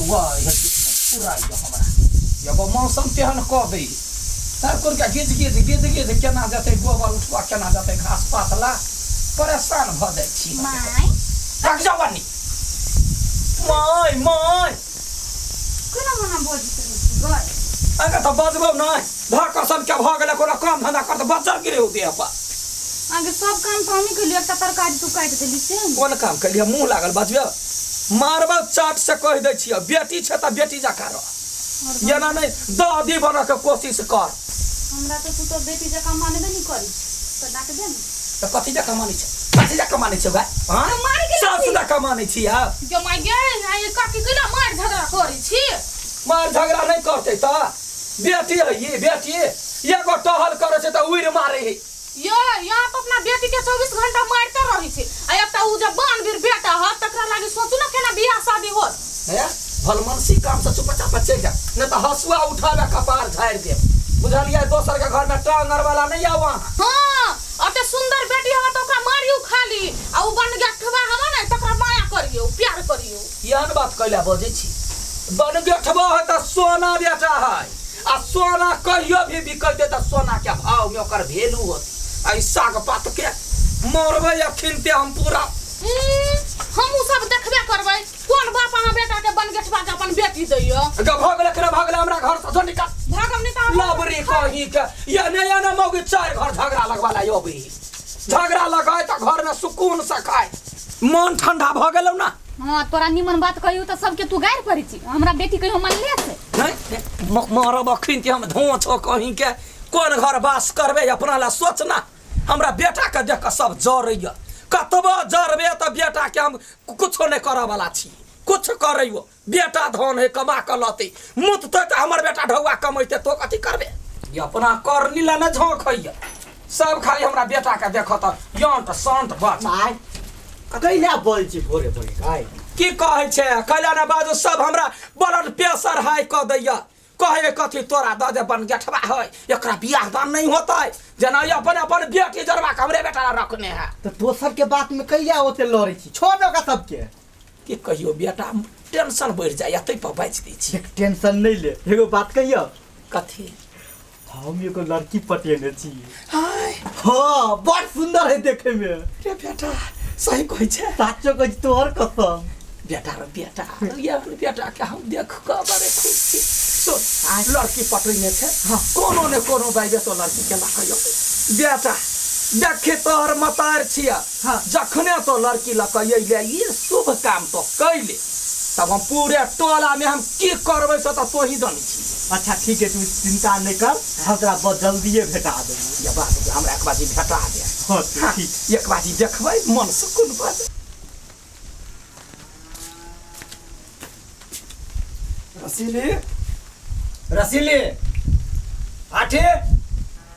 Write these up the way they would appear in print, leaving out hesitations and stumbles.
वाह ये पूरा ये हमरा एगो मौसम तेहन क दे तार कर के गिज केना जते गोबर उठवा केना जते घास पातला परेशान भ जाय छी माय रख जवानी माय कोना मना बोल गय अगर तो बजबो नहीं भाकर सब के भ गेले कोनो काम धंधा कर त बच्चा गिरे होते अपा आगे सब काम तो हमी के लिए एक तरकारी तू काट देली से कोन काम के लिए मुंह लागल बजबे मारबा चाट से कह दे छी बेटी छ त बेटी जका रह येना नहीं दादी बना के कोशिश कर हमरा तो तू तो बेटी जका मानबे नहीं करी तो डाक दे न त कथि जका मानै छ कथि जका मानै छ भाई हां मार के सासु जका मानै छी आ जो माय गे आय काकी केना मार झगड़ा करी छी मार झगड़ा नहीं करते त बेटी है ये बेटी एगो टहल करे छ त उइर मारे है यो यहाँ तो अपना बेटी के 24 घंटा मारते रही छे आ एकटा उ जे बानवीर बेटा ह तकरा लागी सोचू ना केना बियाह शादी होत है भलमनसी काम से चुपचाप चल जा न त हसुआ उठावे कपार झाड़ दे बुझलिए दोसर के घर में टांगर वाला नहीं आवा हां अते सुंदर बेटी ह त ओकरा मारियो खाली आ उ बन गेठवा हम ना तकरा माया करियो प्यार करियो यहन बात कहला बजे छी बन गेठवा है त सोना बेटा है आ सोना कहियो भी बिकल दे त सोना के भाव में ओकर वैल्यू होत ऐसा के बात के मरबे अखिनते हम पूरा हम उ सब देखबे करबै कोन बाप अहाँ बेटा के बन गेठवा के अपन बेटी दैयो ग भगले हमरा घर से जो निकाल भागम नहीं त लबरी कहीं के ये नया मौगी चार घर झगड़ा लगवाला यो भी झगड़ा लगाए त घर में सुकून से खाए मन ठंडा भ गेलौ ना हां तोरा निमन बात कहियो त सबके तू गायर पड़ी छी हमरा बेटी कहियो मन ले से नहीं मरब अखिनते हम धों छो कहीं के कोन घर वास करबे अपना ला सोचना हमरा बेटा के देख के सब जरैया कतबो जरबे त बेटा के हम कुछो नहीं करे वाला छी कुछ करैयो बेटा धन है कमा के लते मुत त हमर बेटा ढौआ कमैते तो कथि करबे ये अपना करनी ला न झोंकैया सब खाली हमरा बेटा के देखत यंत संत बात माय कैला बोल छी भोरे भोरे काय की कहै छै कैला ना बाजू सब हमरा ब्लड प्रेशर हाई क दैया कहे कथी तोरा द दे बन गेठवा है एकरा बियाह दान नहीं होता है जना अपन अपन बेटी जरवा हमरे बेटा रखने है तो दोसर के बात में कैला होते लड़ै छी छोड़ का सबके की कहियो बेटा टेंशन बढ़ जाय एतै पर बाज दै छी टेंशन नहीं ले एगो बात कहियो कथी हम एगो लड़की पटेने छी हाय हां बड़ सुंदर है देखे में रे बेटा सही कहै छै साचो कहै छी तोहर कसम बेटा रे बेटा ये बेटा के हम देख के बड़े खुश छी तो लड़की पटने छै कोनो ने कोनो बाइबे तो लड़की के ला कहियो बेटा देखे तोहर मतार छिया जखने तो लड़की ला कहिए ले ये शुभ काम तो कैले तब हम पूरे टोला में हम की करबै से तो ही जानी छी अच्छा ठीक है तू चिंता नहीं कर हम तोरा बहुत जल्दी भेटा देबो ये बात हमरा एक बाजी भेटा दे हां ठीक एक बाजी देखबै मन सुकून भ जाय रसीली आठे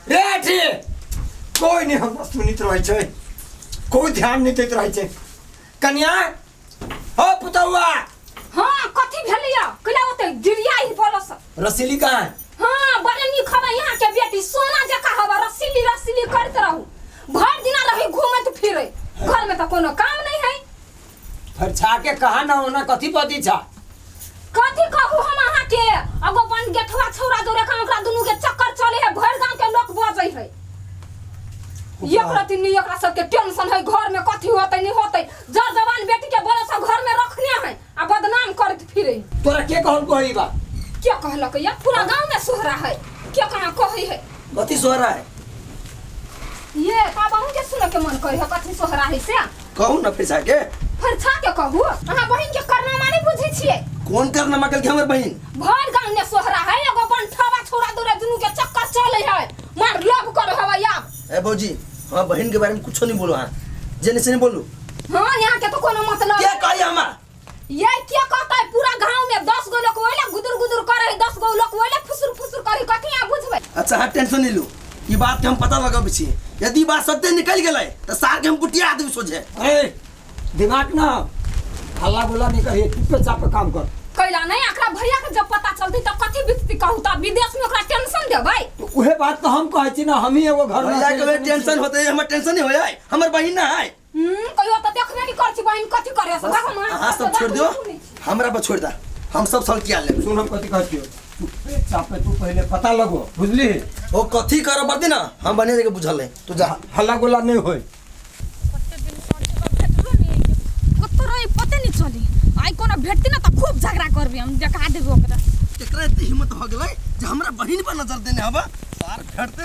रे आठे कोई नहीं हम सुनित रहे छै कोई ध्यान नहीं देत रहे छै कन्या हो पुतौआ हां कथि भेलिया कला ओते गिरिया ही बोलस रसीली कहां हां बड़े नी खबा यहां के बेटी सोना जका हवा रसीली करत रहू भर दिना रही घूमत फिरे घर में तो कोनो काम नहीं है फिर छा के कहा ना होना कथि पति छा कथि कहू हम अहाँ के अगो बन गेठवा छौरा दौरे का ओकरा दुनु के चक्कर चले है भर गांव के लोग बजै है एक रति नी एकरा सब के टेंशन है घर में कथि होतै नहीं होतै जर जवान बेटी के बोले सब घर में रखने है आ बदनाम करत फिरे तोरा के कहल कोई बा क्या कहलक या पूरा गांव में सोहरा है क्या कहां कहै है कथि सोहरा है ये का बहु के सुन के मन करै है कथि सोहरा है से कहू न पैसा के फिर छा के कहू अहाँ बहिन के करना माने बुझै छियै कौन करना मकल के हमर बहिन भर गांव में सोहरा है एगो बंठवा छोरा दौरे दुनु के चक्कर चले है मार लोभ कर हवा या ए भौजी हां बहन के बारे में कुछ नहीं बोलो हां जेने से नहीं बोलू हां यहां के तो कोनो मतलब क्या कही हमा ये क्या कहता है पूरा गांव में 10 गो लोग ओले गुदुर गुदुर करे 10 गो लोग ओले फुसुर फुसुर करे कथि आ बुझबै अच्छा हां टेंशन नहीं लो ये बात के हम पता लगाब छी यदि बात सत्य निकल गेलै त सार के हम कुटिया देब सोझे ए दिमाग ना हल्ला बोला नहीं करिए चुपचाप काम कर कैला नहीं एकरा भैया के जब पता चलतै त कथि बितती कहू त विदेश में ओकरा टेंशन देबै उहे बात तो हम कहै छी ना हम ही एगो घर में के टेंशन होते हमर टेंशन नहीं होय हमर बहिन ना है कहियो त देखबे नहीं कर छी बहिन कथि करे से हम हां सब छोड़ दियो हमरा पर छोड़ दा हम सब सलटिया ले। सुन हम कथी कहती हो तू पहले पता लगो बुझली ओ कथी कर बर्दी ना हम बढ़िया जगह बुझल है तू जा। हल्ला गुल्ला नहीं होई पते नहीं चली आई कोनो भेटती ना तो खूब झगड़ा करबी हम देखा देबो ओकरा। केकरा इतनी हिम्मत हो गेलै जे हमरा बहिन पर नजर देने हबा सार भेटते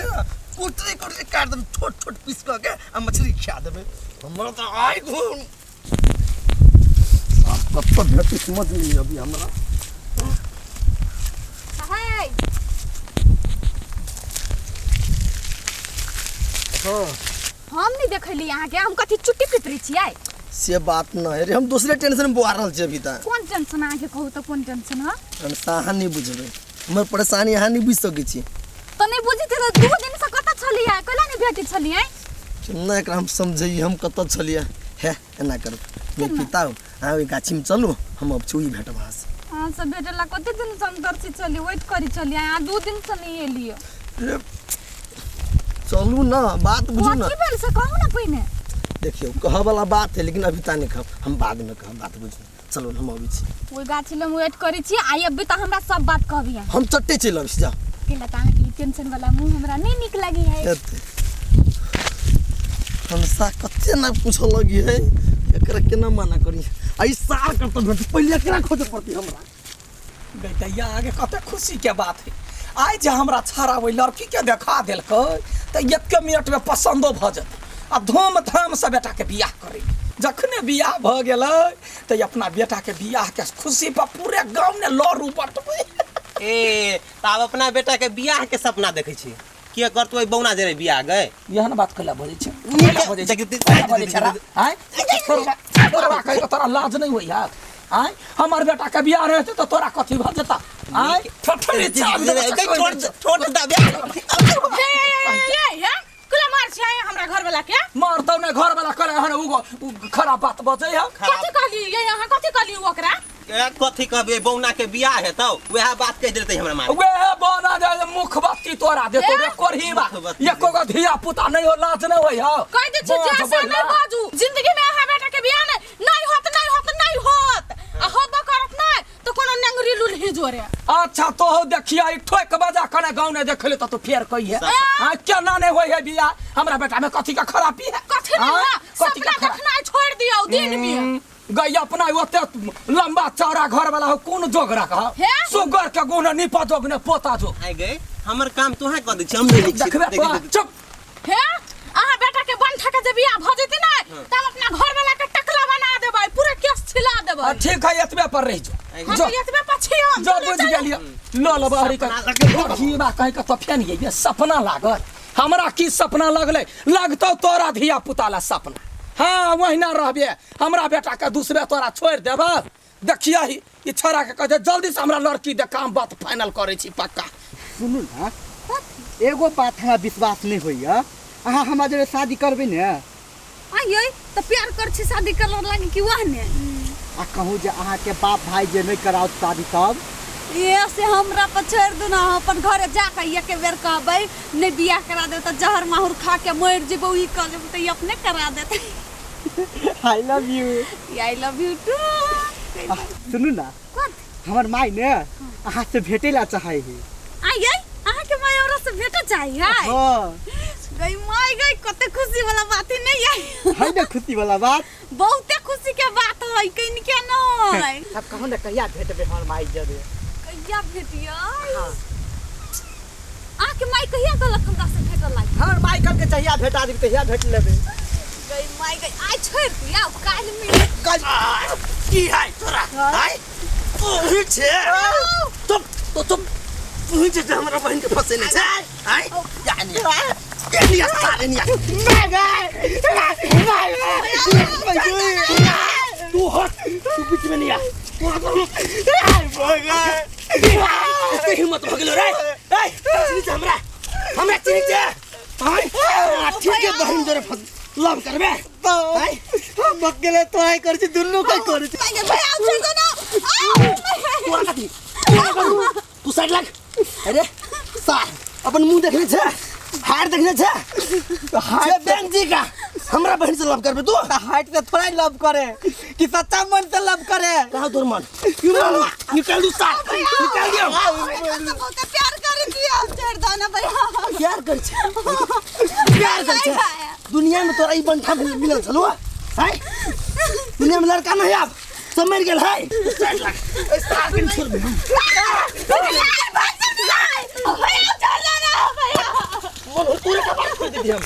कोटरी कोटरी काट देब छोट छोट पीस क के आ मछली खा देबे। हमरा तो आई घूम आप कब तक भेटती समझ नहीं अभी हमरा। हाय हां हम नहीं देखली यहां के हम कथी चुट्टी पितरी छियै। से बात न है रे हम दूसरे टेंशन में बुआ रहल छी अभी तक। कौन टेंशन आके कहू तो कौन टेंशन है हम साहा नहीं बुझबे हमर परेशानी यहाँ नहीं बुझ सकै छी। तो नहीं बुझी तो 2 दिन से कत छलियै कला नहीं भेटी छलियै। ना एकरा हम समझई हम कत छलिया है एना कर मैं पिता आ ओई गाछी में चलू हम अब चुई भेटबा से। हां सब भेटला कते दिन से हम दर्शी चली वेट करी छलियै आ 2 दिन से नहीं एलियै। चलू ना बात बुझू ना। कथी भेल से कहू ना पहिने। देखियो कह वाला बात है लेकिन अभी ता नहीं कहब हम बाद में कहब बात बुझू। चलो हम अबै छी ओई गाछी ले वेट करी छी आई अभी त हमरा सब बात कहबियै। हम चट्टे चल अब जा के बताने की टेंशन वाला मुंह हमरा नहीं निक लगी है। हम सा कते ना पूछ लगी है एकरा केना मना करी आई सार कर तो पहले एकरा खोज पड़ती हमरा। बेटैया आगे कते खुशी के बात है आई जे हमरा छाड़ा ओइ लड़की के देखा देलकै त 1 मिनट में पसंदो भ जते आ धूमधाम से बेटा के बियाह करे। जखने बियाह भ गेलै त अपना बेटा के बियाह के खुशी पर पूरे गांव ने लड़ू बटबै। ए तब अपना बेटा के बियाह के सपना देखै छी के करतो बौना जे बियाह गए यहन बात कला बजै छै बजै छै आय तोरा कहि के तोरा लाज नहीं होई यार आय हमर बेटा के बियाह रहते त तोरा कथी भ जता आय ठठरी छोड़ दे कुला मार छै हमरा घर वाला के मारतौ ने घर वाला करे हन उ खराब बात बजै है। कथी कहली ये यहां कथी कहली ओकरा कथी कहबे बौना के बियाह है तो वह बात कह देते हमरा मार वे बना दे मुख बत्ती तोरा दे तो कोरही बा एको गो धिया पुता नहीं हो लाज नहीं होई हो कह दे छी जैसे नहीं बाजू जिंदगी में हा बेटा के बियाह नहीं होत आ होबा करत नहीं तो कोनो नेंगरी लुलही जोरे। अच्छा तो हो देखिया ई ठोक बजा कने गांव ने देखले तो फेर कही है हां केना नहीं होई है बियाह हमरा बेटा में कथी का खराबी है कथी नहीं कथी का देखना छोड़ दियो दिन में गई अपना ओते लंबा चौड़ा घर वाला हो कोन जोगरा का सुगर के गुण निपा जोग ने पोता जो आइ गए हमर काम तोहे क दै छी हम नहीं देखबे चुप हे आहा बेटा के बन ठका जे बियाह भ जेते ना तब अपना घर वाला के टकला बना देबै पूरा केस छिला देबै। ठीक है एतबे पर रह जो एतबे पछी हम जो बुझ गेलिए ल ल बाहरी का जीवा कहि के तो फेन ये सपना लागल हमरा की सपना लगले लगतो तोरा धिया पुता ला सपना हाँ वहीना रहबे हमरा बेटा के दूसरे तोरा छोड़ देबा देखिया ही ई छोरा के कहे जल्दी से हमरा लड़की दे काम बात फाइनल करे छी पक्का। सुनू ना एगो बात हमरा विश्वास नहीं होइया अहाँ हमरा जरे शादी करबे ने आइए तो प्यार कर छी शादी कर लागी कि वहने आ कहूँ जे अहाँ के बाप भाई जे नहीं कराओ शादी तब ये से हमरा पर छोड़ दू ना अपन घरे जाके एक बेर कहबै नहीं बियाह करा दे तो जहर माहुर खा के मर जेबो ई कह जेबो तो अपने करा देते। I love you too. सुनू ना हमर माई ने अहाँ से भेटे ला चाहे है आइए अहाँ के माई औरत से भेटे चाहिए हां गई माई गई कते खुशी वाला बात ही नहीं है ना खुशी वाला बात बहुते खुशी के बात है कहीं के नहीं अब कहूँ ना कहिया भेटबे हमर माई जरे कहिया भेटिया हां आ के माई कहिया गलत हमरा से भेटल लागी हमर माई कल के चाहिए भेटा दी कहिया भेट लेबे गई माई गई आई छोड़ दिया काल में कल की है तोरा हाय तू छे तुम तू जे हमरा बहन के फसे नहीं छे हाय यानी यानी सारे नहीं तू हट तू बीच में नहीं आ तू हिम्मत हो गेलो रे ए चिनी हमरा चिनी छे हाय ठीक है बहन जरे फस लव करबे हाय हम अकेले तोय कर छी दुन्नु का कर छी तू साइड लग अरे सार अपन मुंह देखने छे हाथ देखने छे हाथ बैंक जी का हमरा बहन से लव करबे तू हाइट से थोड़ा लव करे कि सच्चा मन से लव करे। कहाँ तोर मन निकाल दू साथ निकाल दियो बहुत प्यार कर दिया छोड़ दो ना भैया प्यार कर दुनिया में तोरा ई बंठा मिलल छलो है दुनिया में लड़का नहीं अब सब मर गेल है स्टार के छोड़ दे भैया छोड़ देना भैया मन तोरे का बात कर दे हम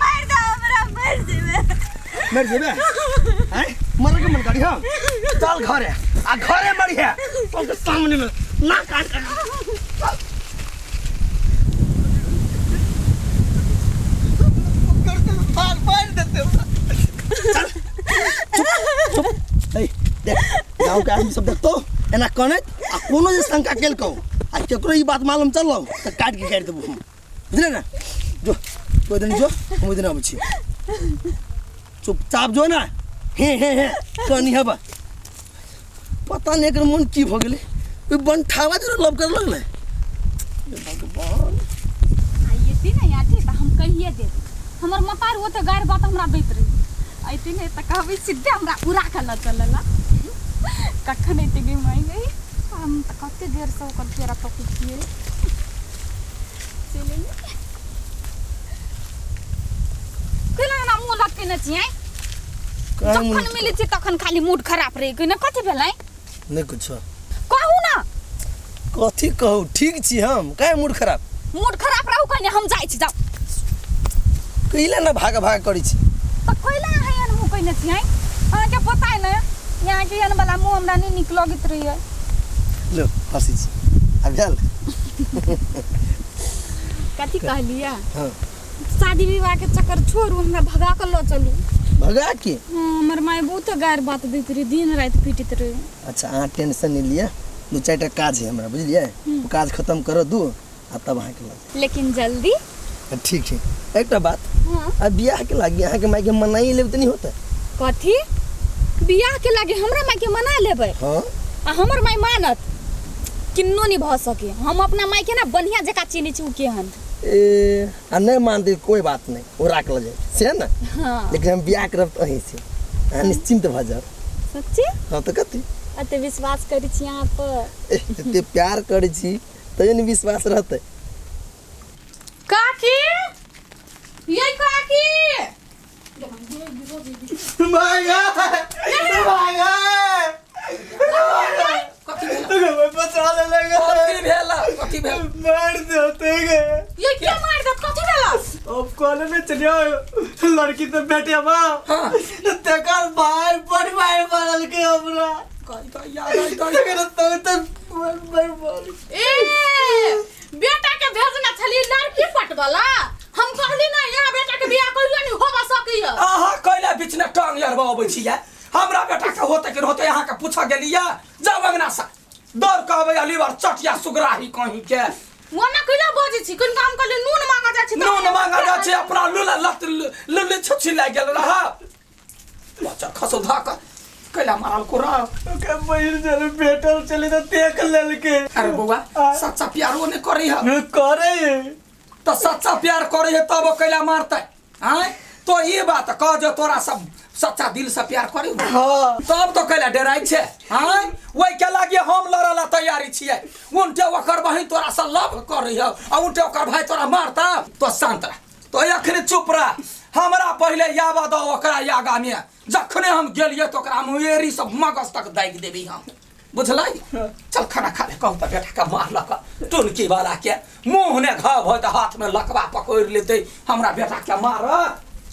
मार दो हमरा मर जेबे हैं मर के मन करी हम चल घरे आ घरे मरी है ओके सामने में ना काट मार देते ए देख गांव के आदमी सब देखतो एना कने आ कोनो जे शंका केल कहू आ केकरो ई बात मालूम चललो त काट के काट देबो हम बुझले ना जो कोई दिन जो हम दिन आबै छी चुपचाप जो ना हे कनी हबा पता नहीं एकर मन की भ गेले ओ बंठावा जरा लव कर लगले भगवान आइए थी ना यहाँ थी तो हम कहिए दे हमर मतार वो तो गायर बात हमरा दैत रही आइती नहीं तो कहबे सीधे हमरा उड़ा के न चलला कखन एते गे माई गई हम तो कते देर से ओकर फेरा पकुतिए चले केला ना मुंह लटके न छिए जखन मिले छी तखन खाली मूड खराब रही गई न कथि भेलै नहीं कुछ कहू ना कथी कहू ठीक छी हम काहे मूड खराब मूड खराब रहू कने हम जाई छी जाओ कइले ना भाग करी छी तो कोइला है अन मुंह कइने छी हैं अहाँ के पता है ना यहाँ के अन वाला मुंह हमरा नहीं निक लगित रही है लो हंसी छी अब चल कथि कहलिया हां शादी विवाह के चक्कर छोड़ू हमरा भगा के लो चलू भगा के हमर माय बहुत गायर बात दैत रही दिन रात पीटित रही अच्छा अहाँ टेंशन नहीं लिया दो चार काज है हमरा बुझलिए वो काज खत्म करो दू आ तब अहाँ के लग लेकिन जल्दी ठीक है एक बात हां अब बियाह के लागी अहाँ के माई के मनाई लेब त नहीं होता कथि बियाह के लागे हमरा माय के मना लेबै हां आ हमर माय मानत किन्नो नहीं भ सके हम अपना माय के ना बढ़िया जका चिनी छी उ केहन ए आ नहीं मानते कोई बात नहीं वो राख ल जाए से ना हां लेकिन हम बियाह करब त अहीं से अहाँ निश्चिंत भ जाओ सच्ची हां तो कथी अते विश्वास करै छी यहाँ पर एते प्यार करै छी तैयो नहीं विश्वास रहते काकी ये काकी भागा बचा ले लगा कथी भेल मार देते गए ये क्या मार दत कथि भेला अब कॉलेज में चलियो लड़की तो बेटे बा हां तेकर भाई बड़ भाई मारल के हमरा कही याद आई तेकर तो मार ए बेटा के भेजना छली लड़की पटवाला हम कहली ना यहाँ बेटा के बियाह करियो नहीं होबा सकिय आहा कइला बीच में टांग यार आबै छियै हमरा बेटा के होते के होते यहाँ के पूछा गेलिया जाओ अंगना सा दौड़ कहबै अलीवर चटिया सुगराही कहीं के वना कइला बजे छी कोन काम करले नून मांगा जा छी नून मांगा जा छी अपना लुला लत लुले छुछी लाग गेल रहा बच्चा खसो धाका कइला मारल कोरा के बहिर जरे बेटा चले तो देख लेल के अरे बउआ सच्चा प्यारो ने करी है मैं करे तो सच्चा प्यार करे है तब कइला मारते हैं तो ये बात कह जो तोरा सब सच्चा दिल से प्यार करी हां तब तो कइला डराई छे हैं ओइ के लागी हम लड़ला तैयारी छियै उनटे ओकर बहिन तोरा से लव करी है आ उनटे ओकर भाई तोरा मारता तो शांत रह तो अखने चुप रह हमरा पहले याद दो ओकरा यागा में जखने हम गेलिए तो ओकरा मुएरी सब मगज तक दाग देबी हम बुझलाई चल खाना खा ले कहू त बेटा का मार लक टुनकी वाला के मुंह ने घाव हो त हाथ में लकवा पकड़ लेते हमरा बेटा के मार